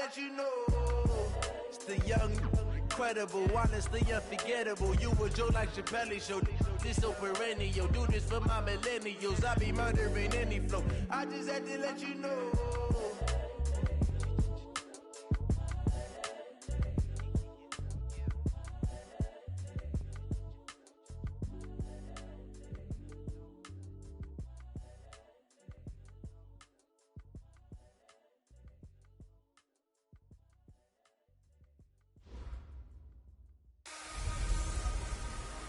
let you know. It's the young, incredible, honestly unforgettable. You a Joe like Chappelle show. This so perennial. Do this for my millennials. I be murdering any flow. I just had to let you know.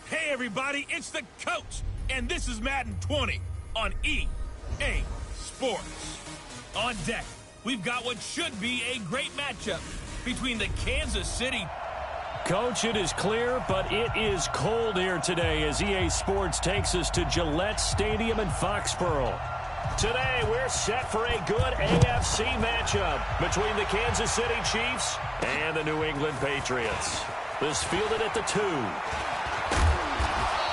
Hey everybody, it's the coach, and this is Madden 20 on EA Sports. On deck, we've got what should be a great matchup between the Kansas City. Coach, it is clear, but it is cold here today as EA Sports takes us to Gillette Stadium in Foxborough. Today, we're set for a good AFC matchup between the Kansas City Chiefs and the New England Patriots. This fielded at the 2.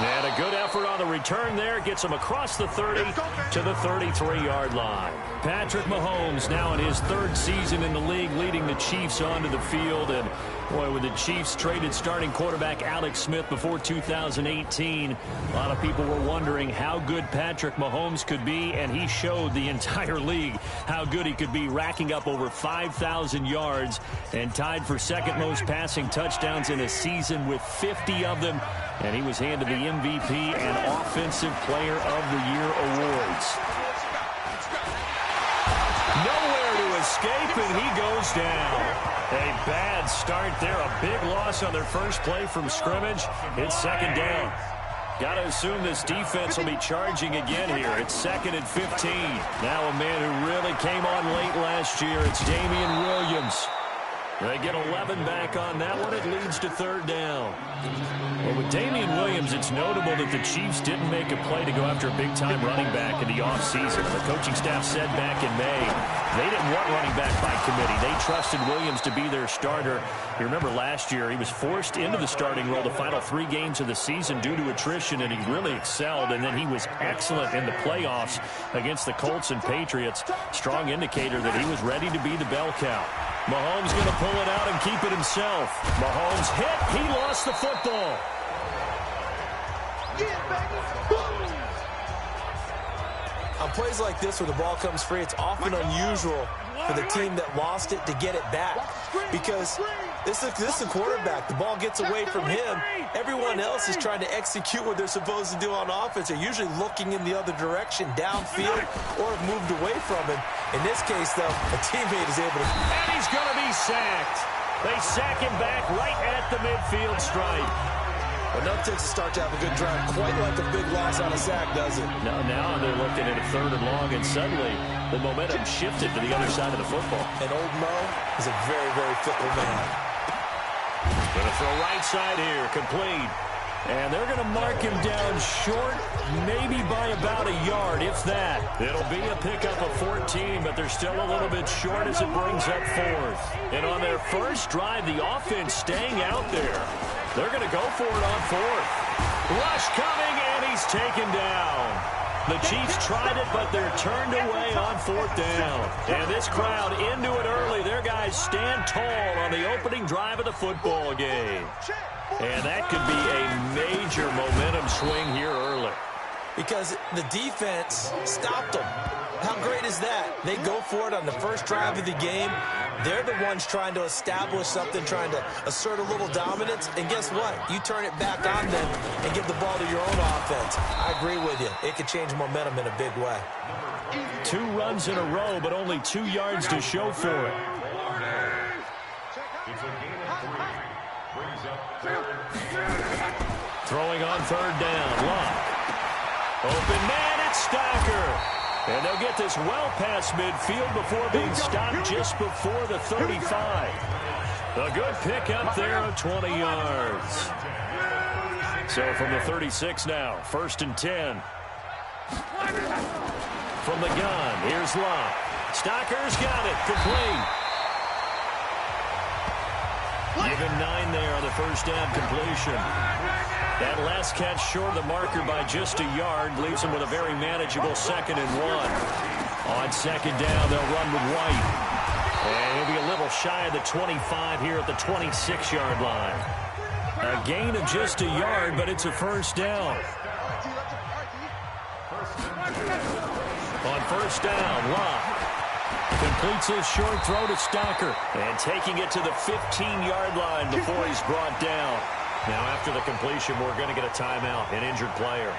And a good effort on the return there. Gets him across the 30 to the 33-yard line. Patrick Mahomes now in his 3rd season in the league, leading the Chiefs onto the field. And, boy, with the Chiefs traded starting quarterback Alex Smith before 2018, a lot of people were wondering how good Patrick Mahomes could be, and he showed the entire league how good he could be, racking up over 5,000 yards and tied for 2nd most passing touchdowns in a season with 50 of them. And he was handed the MVP and Offensive Player of the Year awards. Nowhere to escape, and he goes down. A bad start there. A big loss on their first play from scrimmage. It's 2nd down. Got to assume this defense will be charging again here. It's 2nd and 15. Now a man who really came on late last year. It's Damian Williams. They get 11 back on that one. It leads to 3rd down. Well, with Damian Williams, it's notable that the Chiefs didn't make a play to go after a big-time running back in the offseason. The coaching staff said back in May they didn't want running back by committee. They trusted Williams to be their starter. You remember last year, he was forced into the starting role the final 3 games of the season due to attrition, and he really excelled. And then he was excellent in the playoffs against the Colts and Patriots. Strong indicator that he was ready to be the bell cow. Mahomes going to pull it out and keep it himself. Mahomes hit. He lost the football. On plays like this where the ball comes free, it's often unusual for the team that lost it to get it back. Because this is a quarterback. The ball gets away from him. Everyone else is trying to execute what they're supposed to do on offense. They're usually looking in the other direction, downfield, or have moved away from him. In this case, though, a teammate is able to... And he's going to be sacked. They sack him back right at the midfield stripe. Enough takes a start to have a good drive. Quite like a big loss on a sack, does it? Now they're looking at a 3rd and long, and suddenly the momentum shifted to the other side of the football. And old Mo is a very, very fickle man. Going to throw right side here, complete. And they're going to mark him down short, maybe by about a yard, if that. It'll be a pickup of 14, but they're still a little bit short as it brings up 4th. And on their first drive, the offense staying out there. They're going to go for it on 4th. Rush coming, and he's taken down. The Chiefs tried it, but they're turned away on 4th down. And this crowd into it early. Their guys stand tall on the opening drive of the football game. And that could be a major momentum swing here early. Because the defense stopped them. How great is that? They go for it on the first drive of the game. They're the ones trying to establish something, trying to assert a little dominance. And guess what? You turn it back on them and give the ball to your own offense. I agree with you. It could change momentum in a big way. 2 runs in a row, but only 2 yards to show for it. Throwing on 3rd down. Lock. Open man, it's Stacker. And they'll get this well past midfield before being stopped just before the 35. A good pickup there of 20 yards. So from the 36 now, 1st and 10. From the gun, here's Locke. Stocker's got it, complete. Given 9 there on the first down completion. That last catch short of the marker by just a yard leaves them with a very manageable 2nd and 1. On 2nd down, they'll run with White. And he'll be a little shy of the 25 here at the 26-yard line. A gain of just a yard, but it's a first down. On first down, Locke completes his short throw to Stocker. And taking it to the 15-yard line before he's brought down. Now, after the completion, we're going to get a timeout, an injured player.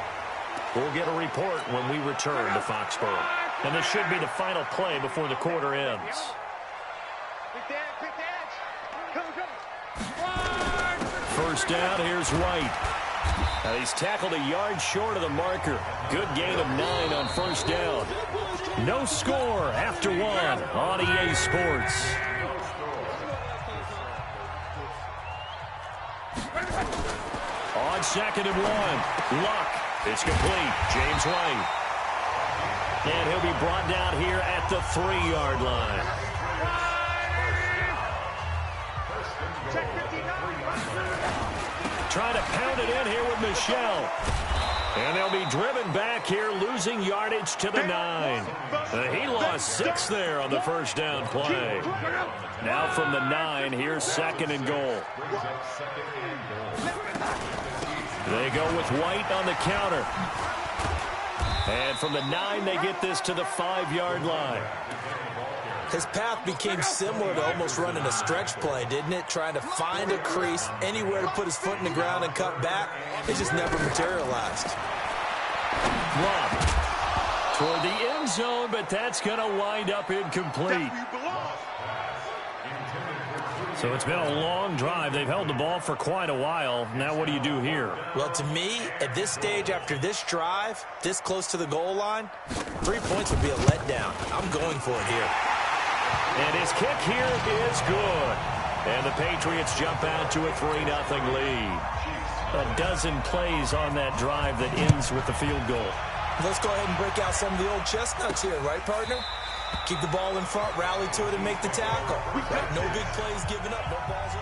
We'll get a report when we return to Foxborough. And this should be the final play before the quarter ends. First down, here's White. Now he's tackled a yard short of the marker. Good gain of 9 on first down. No score after 1 on EA Sports. On second and 1, Luck. It's complete. James White. And he'll be brought down here at the 3-yard line. Trying to pound it in here with Michelle. And they'll be driven back here, losing yardage to the 9. He lost 6 there on the first down play. Now from the 9, here's second and goal. They go with White on the counter. And from the 9, they get this to the 5-yard line. His path became similar to almost running a stretch play, didn't it? Trying to find a crease, anywhere to put his foot in the ground and cut back. It just never materialized. Lob toward the end zone, but that's going to wind up incomplete. So it's been a long drive. They've held the ball for quite a while. Now what do you do here? Well, to me, at this stage, after this drive, this close to the goal line, 3 points would be a letdown. I'm going for it here. And his kick here is good. And the Patriots jump out to a 3-0 lead. A dozen plays on that drive that ends with the field goal. Let's go ahead and break out some of the old chestnuts here, right, partner? Keep the ball in front, rally to it, and make the tackle. Right? No big plays given up, no balls in.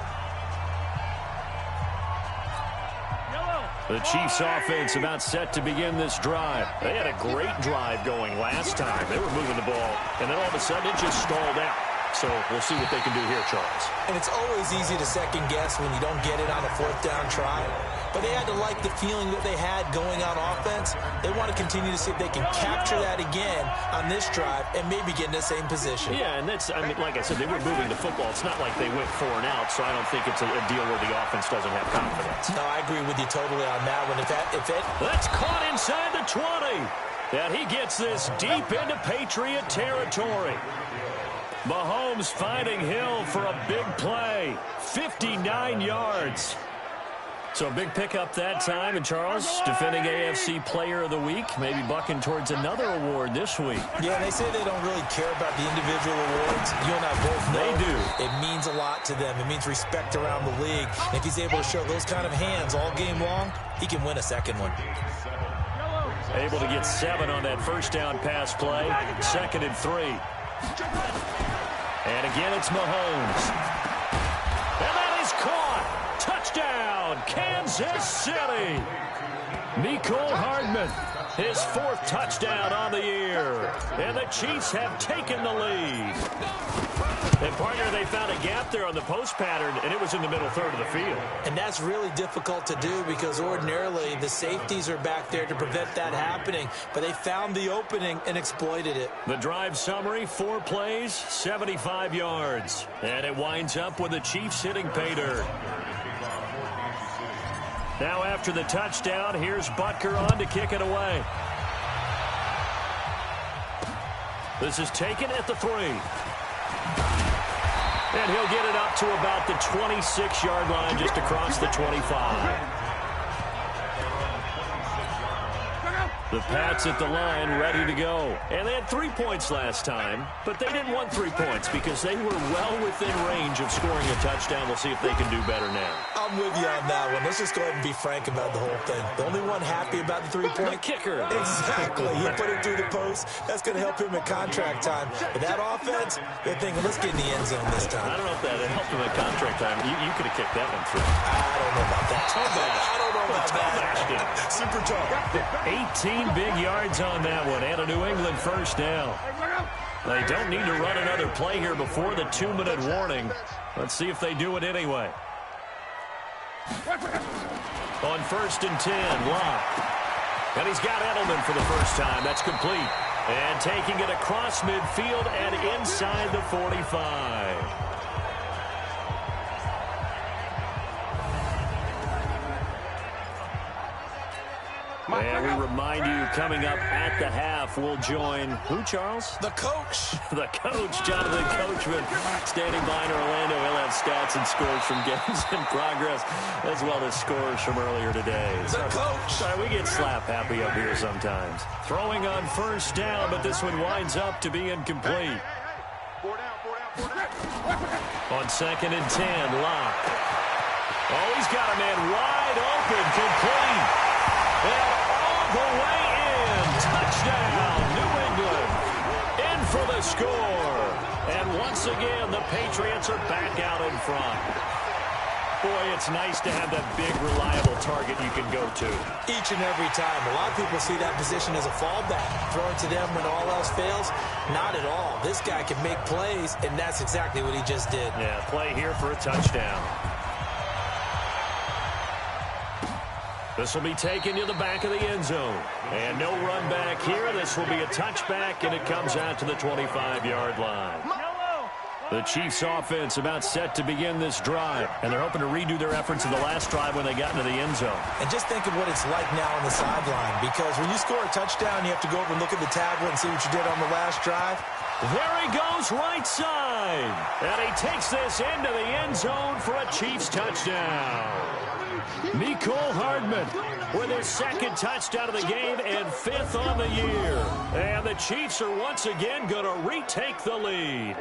The Chiefs offense about set to begin this drive. They had a great drive going last time. They were moving the ball, and then all of a sudden it just stalled out. So we'll see what they can do here, Charles. And it's always easy to second guess when you don't get it on a 4th down try. But they had to like the feeling that they had going on offense. They want to continue to see if they can capture that again on this drive and maybe get in the same position. Yeah, and that's, I mean, like I said, they were moving the football. It's not like they went 4 and out, so I don't think it's a deal where the offense doesn't have confidence. No, I agree with you totally on that one. That's caught inside the 20. And he gets this deep into Patriot territory. Mahomes finding Hill for a big play. 59 yards. So a big pickup that time. And Charles, defending AFC Player of the Week, maybe bucking towards another award this week. Yeah, they say they don't really care about the individual awards. You and I both know they do. It means a lot to them. It means respect around the league. And if he's able to show those kind of hands all game long, he can win a second one. Able to get 7 on that first down pass play. 2nd and 3. And again, it's Mahomes. And that is caught. Touchdown, Kansas City. Mecole Hardman, his 4th touchdown on the year. And the Chiefs have taken the lead. And, partner, they found a gap there on the post pattern, and it was in the middle third of the field. And that's really difficult to do because ordinarily the safeties are back there to prevent that happening. But they found the opening and exploited it. The drive summary, 4 plays, 75 yards. And it winds up with the Chiefs hitting pay dirt. Now after the touchdown, here's Butker on to kick it away. This is taken at the 3. And he'll get it up to about the 26-yard line, just across the 25. The Pats at the line, ready to go. And they had 3 points last time, but they didn't want 3 points because they were well within range of scoring a touchdown. We'll see if they can do better now. I'm with you on that one. Let's just go ahead and be frank about the whole thing. The only one happy about the 3-point kicker. Exactly. He put it through the post. That's going to help him in contract time. But that offense, they're thinking, let's get in the end zone this time. I don't know if that helped him in contract time. You could have kicked that one through. I don't know about that. I don't know about that. Super tough. 18 big yards on that one, and a New England first down. They don't need to run another play here before the 2-minute warning. Let's see if they do it anyway. On 1st and 10, Locke. And he's got Edelman for the first time. That's complete. And taking it across midfield and inside the 45. And we remind you, coming up at the half, we'll join who, Charles? The coach. The coach, Jonathan Coachman, standing by in Orlando. He'll have stats and scores from games in progress, as well as scores from earlier today. The coach. Sorry, we get slap happy up here sometimes. Throwing on 1st down, but this one winds up to be incomplete. On 2nd and 10, Locke. Oh, he's got a man wide open, complete. And all the way in. Touchdown, New England. In for the score. And once again, the Patriots are back out in front. Boy, it's nice to have that big, reliable target you can go to. Each and every time. A lot of people see that position as a fallback. Throwing to them when all else fails. Not at all. This guy can make plays, and that's exactly what he just did. Yeah, play here for a touchdown. This will be taken to the back of the end zone. And no run back here. This will be a touchback, and it comes out to the 25-yard line. The Chiefs offense about set to begin this drive. And they're hoping to redo their efforts in the last drive when they got into the end zone. And just think of what it's like now on the sideline. Because when you score a touchdown, you have to go over and look at the tablet and see what you did on the last drive. There he goes right side. And he takes this into the end zone for a Chiefs touchdown. Mecole Hardman with his 2nd touchdown of the game and 5th on the year. And the Chiefs are once again going to retake the lead.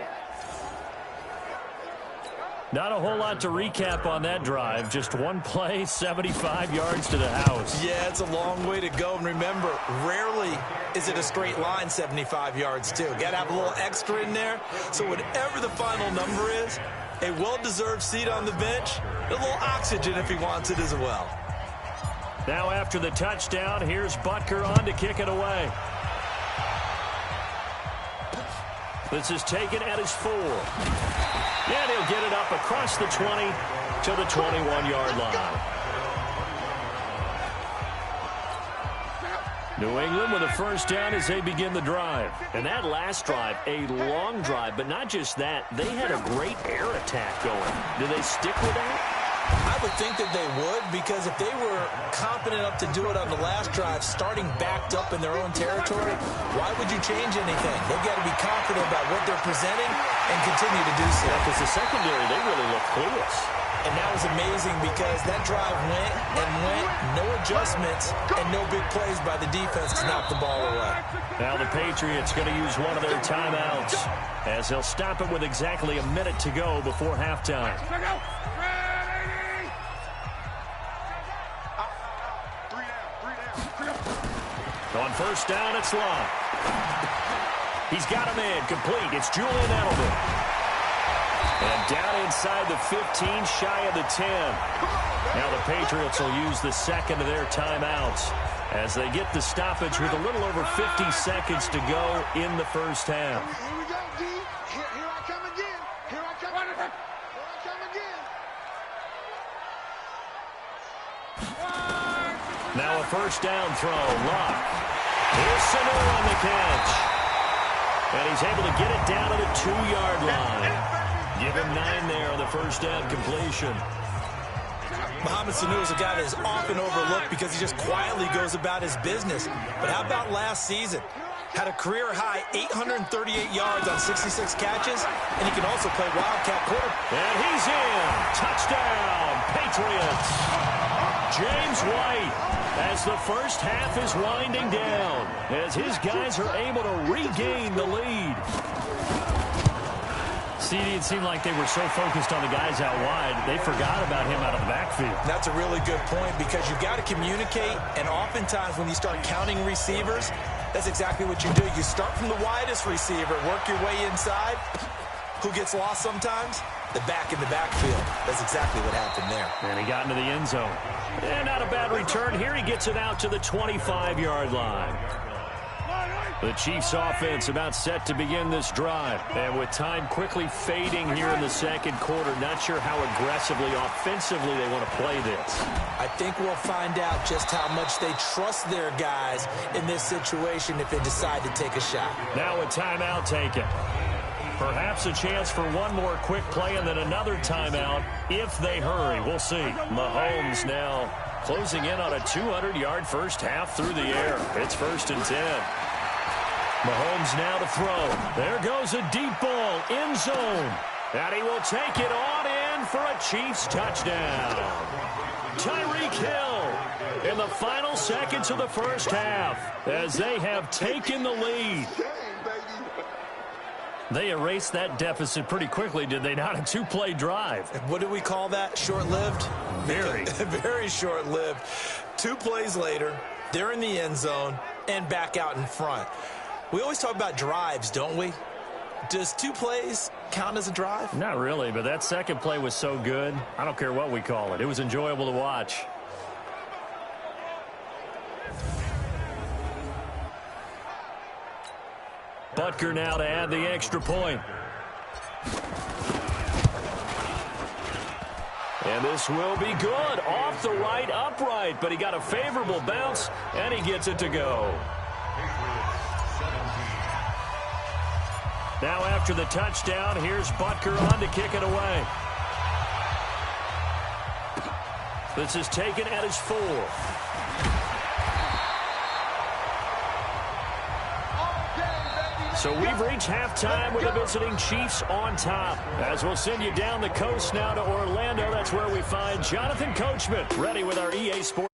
Not a whole lot to recap on that drive. Just one play, 75 yards to the house. Yeah, it's a long way to go. And remember, rarely is it a straight line 75 yards, too. Got to have a little extra in there. So whatever the final number is, a well-deserved seat on the bench, a little oxygen if he wants it as well. Now after the touchdown, here's Butker on to kick it away. This is taken at his 4. And he'll get it up across the 20 to the 21-yard line. New England with a 1st down as they begin the drive. And that last drive, a long drive, but not just that. They had a great air attack going. Do they stick with that? I would think that they would, because if they were confident enough to do it on the last drive, starting backed up in their own territory, why would you change anything? They've got to be confident about what they're presenting and continue to do so. Because the secondary, they really look clueless. And that was amazing because that drive went and went, no adjustments, and no big plays by the defense to knock the ball away. Now the Patriots going to use one of their timeouts as they'll stop it with exactly a minute to go before halftime. On 1st down, it's Locke. He's got a man complete. It's Julian Edelman. And down inside the 15, shy of the 10. Now the Patriots will use the 2nd of their timeouts as they get the stoppage with a little over 50 seconds to go in the 1st half. Here we go, D. Here I come again. Here I come again. Now a 1st down throw. Locke. Here's Sanu on the catch. And he's able to get it down to the 2-yard line. Give him 9 there on the 1st down completion. Mohamed Sanu is a guy that is often overlooked because he just quietly goes about his business. But how about last season? Had a career-high 838 yards on 66 catches, and he can also play Wildcat quarterback. And he's in. Touchdown, Patriots. James White, as the 1st half is winding down, as his guys are able to regain the lead. CD, it seemed like they were so focused on the guys out wide, they forgot about him out of the backfield. That's a really good point because you've got to communicate, and oftentimes when you start counting receivers, that's exactly what you do. You start from the widest receiver, work your way inside. Who gets lost sometimes? The back in the backfield. That's exactly what happened there. And he got into the end zone. And not a bad return. Here he gets it out to the 25-yard line. The Chiefs offense about set to begin this drive. And with time quickly fading here in the second quarter, not sure how aggressively, offensively they want to play this. I think we'll find out just how much they trust their guys in this situation if they decide to take a shot. Now a timeout taken. Perhaps a chance for one more quick play and then another timeout if they hurry. We'll see. Mahomes now closing in on a 200-yard first half through the air. It's 1st and 10. Mahomes now to throw. There goes a deep ball, end zone. And he will take it on in for a Chiefs touchdown. Tyreek Hill in the final seconds of the first half as they have taken the lead. They erased that deficit pretty quickly, did they not? A 2-play drive. What do we call that? Short-lived? Very. Very short-lived. 2 plays later, they're in the end zone and back out in front. We always talk about drives, don't we? Does 2 plays count as a drive? Not really, but that second play was so good. I don't care what we call it. It was enjoyable to watch. Butker now to add the extra point. And this will be good. Off the right, upright, but he got a favorable bounce, and he gets it to go. Now after the touchdown, here's Butker on to kick it away. This is taken at his 4. So we've reached halftime with the visiting Chiefs on top. As we'll send you down the coast now to Orlando, that's where we find Jonathan Coachman ready with our EA Sports.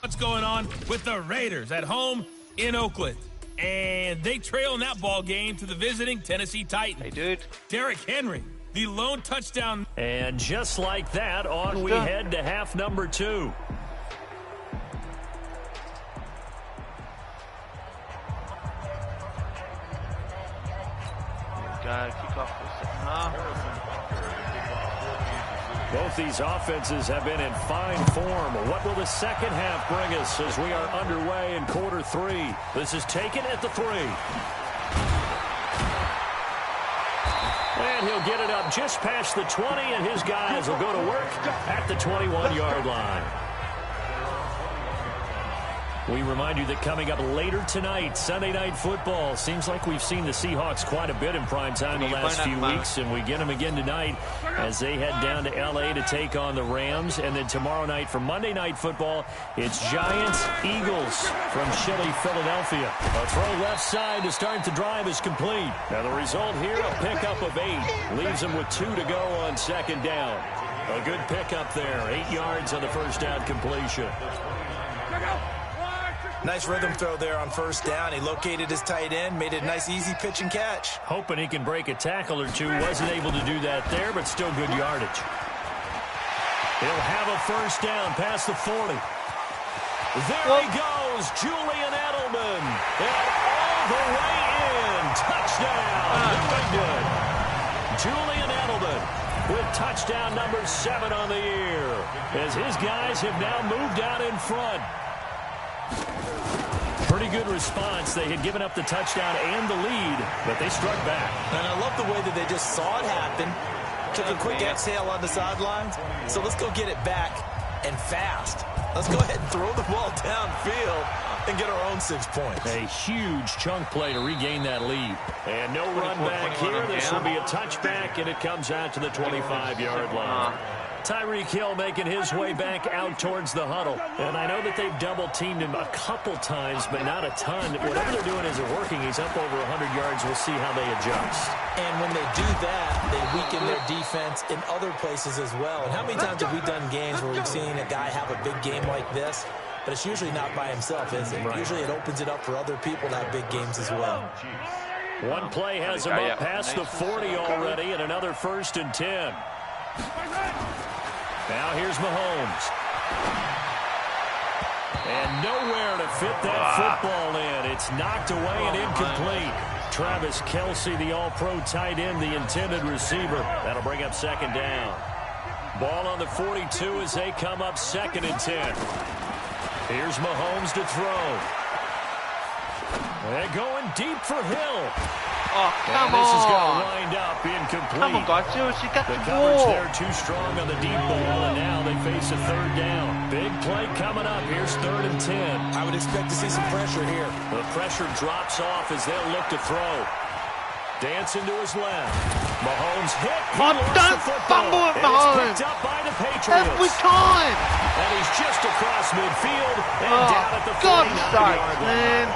What's going on with the Raiders at home in Oakland? And they trail in that ball game to the visiting Tennessee Titans. Hey, dude. Derrick Henry, the lone touchdown. And just like that, on we head to half number 2. Gotta kick off this. Both these offenses have been in fine form. What will the second half bring us as we are underway in quarter 3? This is taken at the 3. And he'll get it up just past the 20, and his guys will go to work at the 21-yard line. We remind you that coming up later tonight, Sunday Night Football. Seems like we've seen the Seahawks quite a bit in prime time the last few weeks, and we get them again tonight as they head down to L.A. to take on the Rams. And then tomorrow night for Monday Night Football, it's Giants-Eagles from chilly Philadelphia. A throw left side to start the drive is complete. Now the result here, a pickup of 8. Leaves them with 2 to go on second down. A good pickup there, 8 yards on the first down completion. Nice rhythm throw there on first down. He located his tight end, made it a nice, easy pitch and catch. Hoping he can break a tackle or two. Wasn't able to do that there, but still good yardage. He'll have a first down past the 40. There he goes, Julian Edelman. And all the way in. Touchdown, New England. Julian Edelman with touchdown number 7 on the year, as his guys have now moved out in front. Pretty good response. They had given up the touchdown and the lead, but they struck back. And I love the way that they just saw it happen. Took a quick exhale on the sidelines. So let's go get it back and fast. Let's go ahead and throw the ball downfield and get our own 6 points. A huge chunk play to regain that lead. And no run back here. This will be a touchback, and it comes out to the 25-yard line. Tyreek Hill making his way back out towards the huddle. And I know that they've double-teamed him a couple times, but not a ton. Whatever they're doing isn't working. He's up over 100 yards. We'll see how they adjust. And when they do that, they weaken their defense in other places as well. And how many times have we done games where we've seen a guy have a big game like this? But it's usually not by himself, is it? Right. Usually it opens it up for other people to have big games as well. One play has him up past the 40 already, and another 1st and 10. Now here's Mahomes. And nowhere to fit that football in. It's knocked away and incomplete. Travis Kelce, the all-pro tight end, the intended receiver. That'll bring up 2nd down. Ball on the 42 as they come up 2nd and 10. Here's Mahomes to throw. They're going deep for Hill. Oh, come and this is going on. to wind up incomplete. Come on, guys. Seriously, get The the coverage ball. there too strong on the deep ball, and now they face a 3rd down. Big play coming up. Here's 3rd and 10. I would expect to see some pressure here. The pressure drops off as they'll look to throw. Dancing to his left. Mahomes hit. He Oh, lost don't the football. fumble it, And Mahomes. it's picked up by the Patriots. Every time. And he's just across midfield and down at the God 49-yard line. man.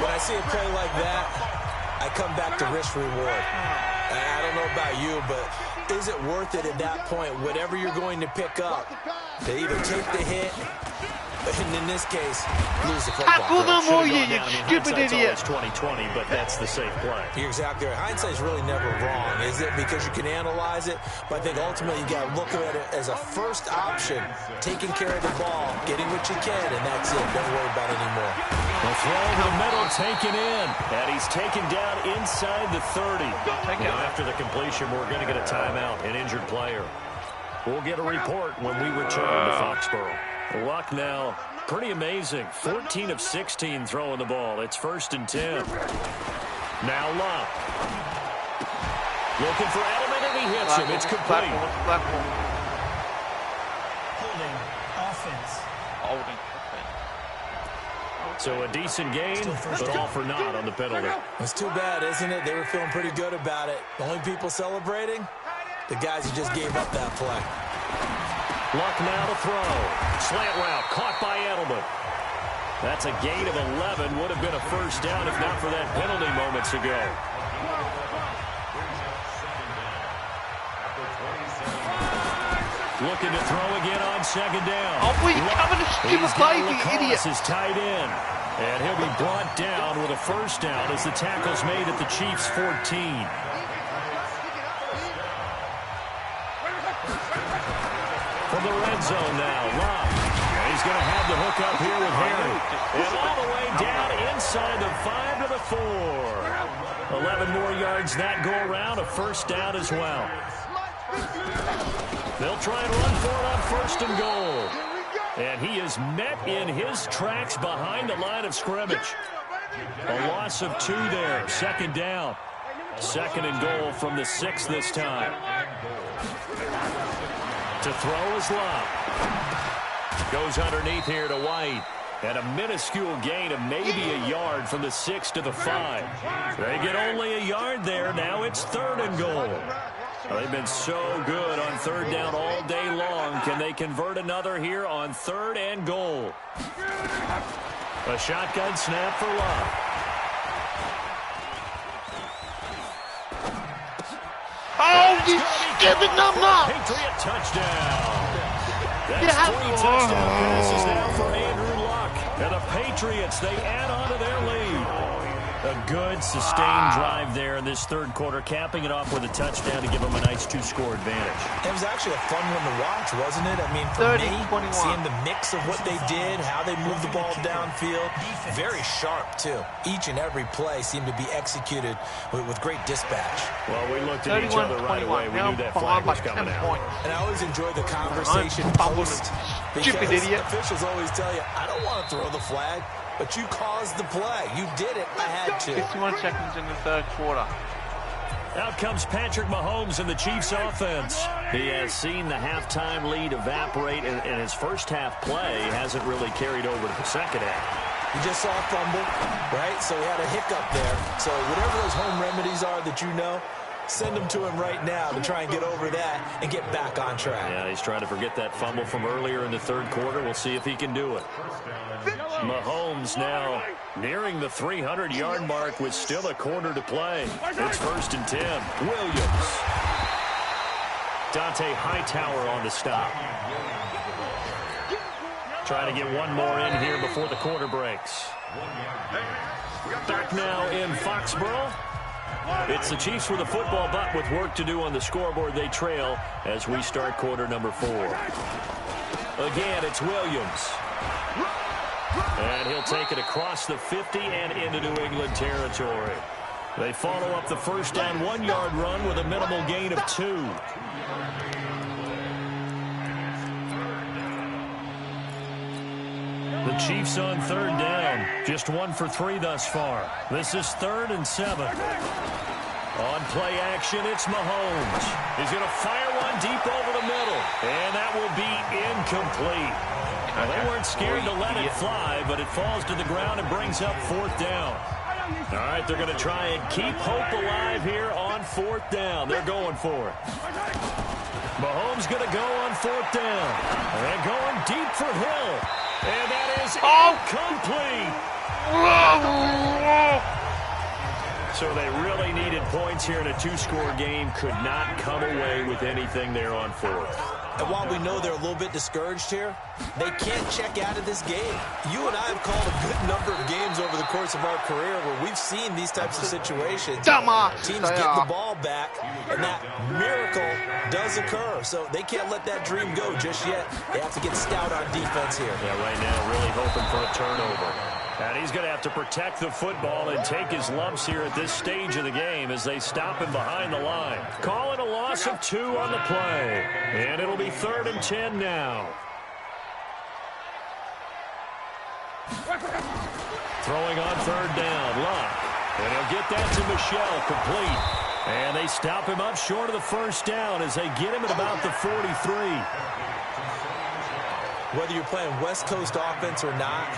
When I see a play like that, I come back to risk reward. I don't know about you, but is it worth it at that point, whatever you're going to pick up, to either take the hit, and in this case, lose the football? Tackle them, Should've will gone you, down. I mean, stupid hindsight's idiot. always 20/20, but that's the safe play. You're exactly right. Hindsight's really never wrong, is it? Because you can analyze it, but I think ultimately you got to look at it as a first option, taking care of the ball, getting what you can, and that's it. Don't worry about it anymore. The throw over the middle taken in, and he's taken down inside the 30. Now after the completion, we're going to get a timeout, an injured player. We'll get a report when we return to Foxborough. Luck now, pretty amazing. 14 of 16 throwing the ball. It's 1st and 10. Now Luck. Looking for Edelman, and he hits him. It's complete. Holding offense. Holding. So a decent gain, but all for naught on the penalty. It's too bad, isn't it? They were feeling pretty good about it. The only people celebrating? The guys who just gave up that play. Luck now to throw. Slant route caught by Edelman. That's a gain of 11. Would have been a 1st down if not for that penalty moments ago. Looking to throw again on 2nd down. Oh, will you cover the stupid play, you idiot? Is tight end. And he'll be brought down with a 1st down as the tackle's made at the Chiefs' 14. From the red zone now, Love. And he's going to have the hook up here with Harry. And all the way down inside the 5 to the 4. 11 more yards that go around, a 1st down as well. They'll try and run for it on 1st and goal. And he is met in his tracks behind the line of scrimmage. A loss of 2 there, 2nd down. 2nd and goal from the 6 this time. To throw is Love. Goes underneath here to White. And a minuscule gain of maybe a yard from the 6 to the 5. They get only a yard there. Now it's 3rd and goal. They've been so good on 3rd down all day long. Can they convert another here on 3rd and goal? A shotgun snap for Love. Oh, you stupid numbnut! Patriot touchdown. That's 3 touchdown passes now for Andrew Luck. And the Patriots, they add on to their lead. A good, sustained drive there in this 3rd quarter, capping it off with a touchdown to give them a nice 2-score advantage. It was actually a fun one to watch, wasn't it? I mean, for 30, me, 21. seeing the mix of what they did, how they moved the ball downfield, very sharp, too. Each and every play seemed to be executed with great dispatch. Well, we looked at each other right away. We knew that flag was coming out. And I always enjoy the conversation post. Stupid idiot. Officials always tell you, I don't want to throw the flag, but you caused the play. You did it. I had to. 51 seconds in the 3rd quarter. Out comes Patrick Mahomes in the Chiefs offense. He has seen the halftime lead evaporate, and his first half play hasn't really carried over to the 2nd half. You just saw a fumble, right? So he had a hiccup there. So whatever those home remedies are that you know, send them to him right now to try and get over that and get back on track. Yeah, he's trying to forget that fumble from earlier in the 3rd quarter. We'll see if he can do it. Mahomes now nearing the 300-yard mark with still a quarter to play. It's 1st and 10. Williams. Dante Hightower on the stop. Trying to get one more in here before the quarter breaks. Back now in Foxborough. It's the Chiefs with the football, but with work to do on the scoreboard, they trail as we start quarter number 4. Again, it's Williams. And he'll take it across the 50 and into New England territory. They follow up the first down 1-yard run with a minimal gain of 2. The Chiefs on third down. Just 1 for 3 thus far. This is 3rd and 7. On play action, it's Mahomes. He's going to fire one deep over the middle. And that will be incomplete. Well, they weren't scared to let it fly, but it falls to the ground and brings up 4th down. All right, they're going to try and keep hope alive here on 4th down. They're going for it. Mahomes going to go on 4th down. And going deep for Hill. And that is incomplete. So they really needed points here in a 2-score game. Could not come away with anything there on 4th. And while we know they're a little bit discouraged here, they can't check out of this game. You and I have called a good number of games over the course of our career where we've seen these types of situations. Teams get the ball back, and that miracle does occur. So they can't let that dream go just yet. They have to get stout on defense here. Yeah, right now really hoping for a turnover. And he's going to have to protect the football and take his lumps here at this stage of the game as they stop him behind the line. Call it a loss of 2 on the play. And it'll be 3rd and 10 now. Throwing on 3rd down, Luck. And he'll get that to Michel, complete. And they stop him up short of the first down as they get him at about the 43. Whether you're playing West Coast offense or not,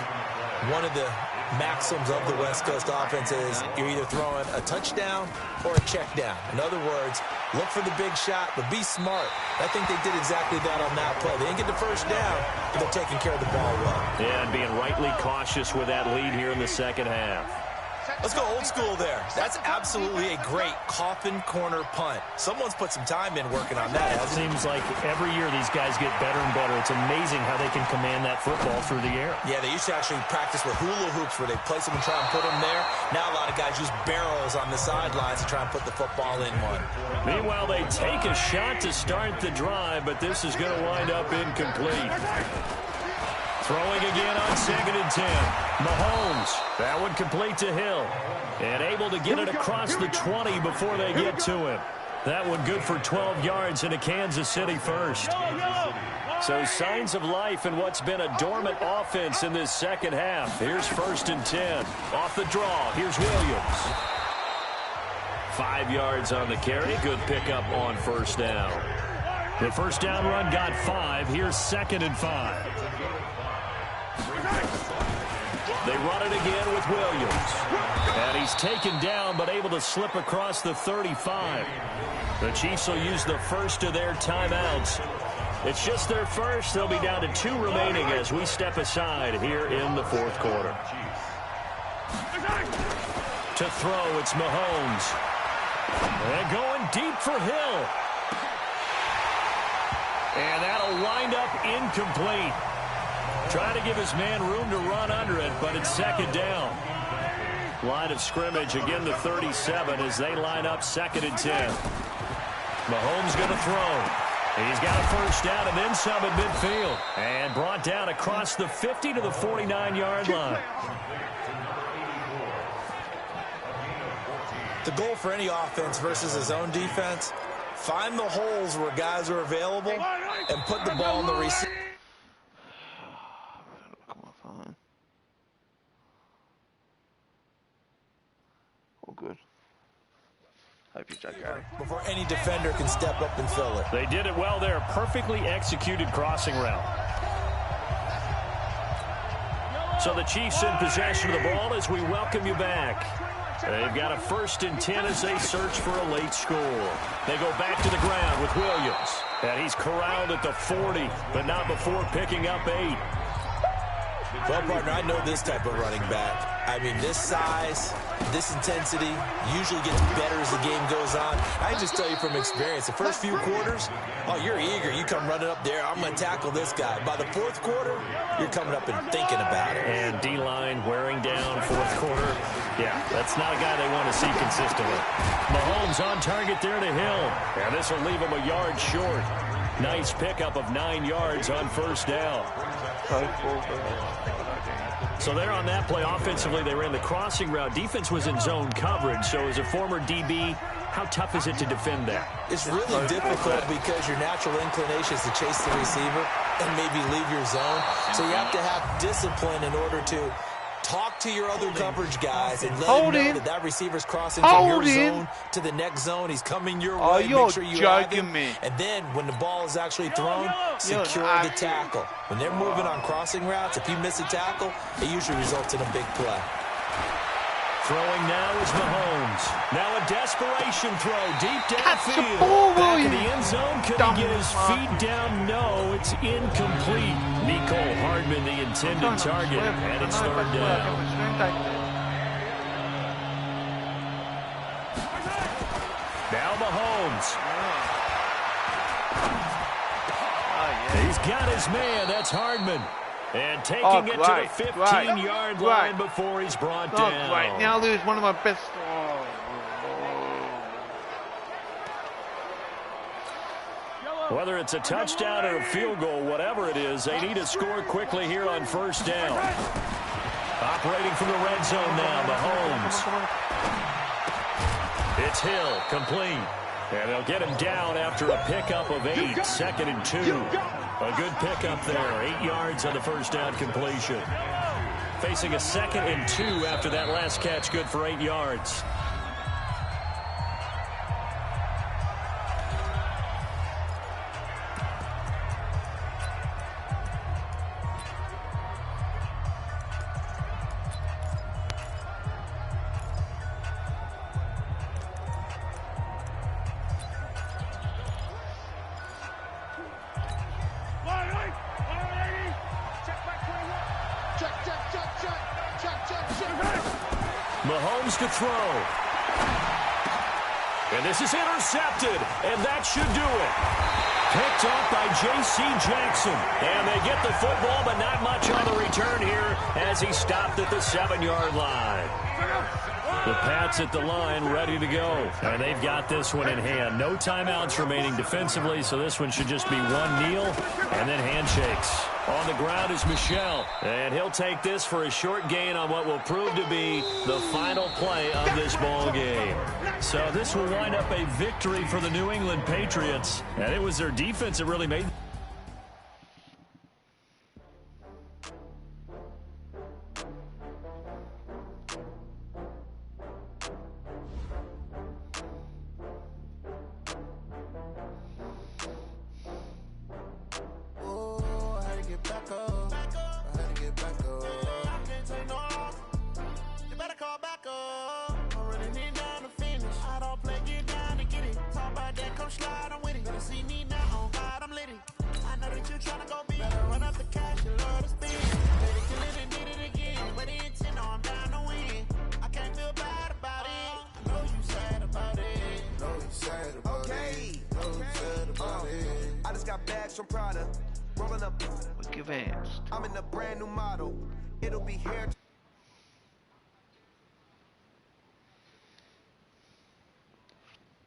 one of the maxims of the West Coast offense is you're either throwing a touchdown or a check down. In other words, look for the big shot, but be smart. I think they did exactly that on that play. They didn't get the first down, but they're taking care of the ball well. Yeah, and being rightly cautious with that lead here in the second half. Let's go old school there. That's absolutely a great coffin corner punt. Someone's put some time in working on that. It seems like every year these guys get better and better. It's amazing how they can command that football through the air. Yeah, they used to actually practice with hula hoops where they place them and try and put them there. Now a lot of guys use barrels on the sidelines to try and put the football in one. Meanwhile, they take a shot to start the drive, but this is going to wind up incomplete. Throwing again on 2nd and 10. Mahomes. That one complete to Hill. And able to get it across the 20 before they get to him. That one good for 12 yards into Kansas City first. So signs of life in what's been a dormant offense in this second half. Here's 1st and 10. Off the draw. Here's Williams. 5 yards on the carry. Good pickup on 1st down. The first down run got 5. Here's 2nd and 5. They run it again with Williams. And he's taken down but able to slip across the 35. The Chiefs will use the first of their timeouts. It's just their first. They'll be down to 2 remaining as we step aside here in the 4th quarter. To throw, it's Mahomes. And going deep for Hill. And that'll wind up incomplete. Trying to give his man room to run under it, but it's 2nd down. Line of scrimmage, again the 37 as they line up 2nd and 10. Mahomes going to throw. He's got a first down and then some at midfield. And brought down across the 50 to the 49-yard line. The goal for any offense versus his own defense, find the holes where guys are available and put the ball in the receiver. Good. Hope you check out. Before any defender can step up and fill it. They did it well there. Perfectly executed crossing route. So the Chiefs in possession of the ball as we welcome you back. They've got a 1st and 10 as they search for a late score. They go back to the ground with Williams. And he's corralled at the 40, but not before picking up 8. Well, partner, I know this type of running back. I mean, this size, this intensity usually gets better as the game goes on. I just tell you from experience, the first few quarters, oh, you're eager. You come running up there, I'm going to tackle this guy. By the 4th quarter, you're coming up and thinking about it. And D-line wearing down 4th quarter. Yeah, that's not a guy they want to see consistently. Mahomes on target there to Hill. And this will leave him a yard short. Nice pickup of 9 yards on first down. So there on that play, offensively, they ran the crossing route. Defense was in zone coverage. So as a former DB, how tough is it to defend that? It's really difficult because your natural inclination is to chase the receiver and maybe leave your zone. So you have to have discipline in order to talk to your other coverage guys and let them know that receiver's crossing from your zone to the next zone. He's coming your way. Make sure you have him. And then when the ball is actually thrown, secure the tackle. When they're moving on crossing routes, if you miss a tackle, it usually results in a big play. Throwing now is Mahomes. Now a desperation throw deep downfield. Back in the end zone. Could he get his feet down? No, it's incomplete. Nicole Hardman, the intended target, and it's third down. Now Mahomes. He's got his man. That's Hardman. And taking it to the 15-yard line before he's brought down. Right now, there's one of my best. Whether it's a touchdown or a field goal, whatever it is, they need to score quickly here on first down. Operating from the red zone now, Mahomes. It's Hill, complete. And they'll get him down after a pickup of 8, 2nd and 2. A good pickup there, 8 yards on the first down completion. Facing a 2nd and 2 after that last catch, good for 8 yards. Mahomes to throw. And this is intercepted, and that should do it. Picked up by J.C. Jackson. And they get the football, but not much on the return here as he stopped at the 7-yard line. The Pats at the line, ready to go. And they've got this one in hand. No timeouts remaining defensively, so this one should just be one kneel and then handshakes. On the ground is Michel, and he'll take this for a short gain on what will prove to be the final play of this ball game. So this will wind up a victory for the New England Patriots, and it was their defense that really made Advanced. I'm in a brand new model. It'll be here.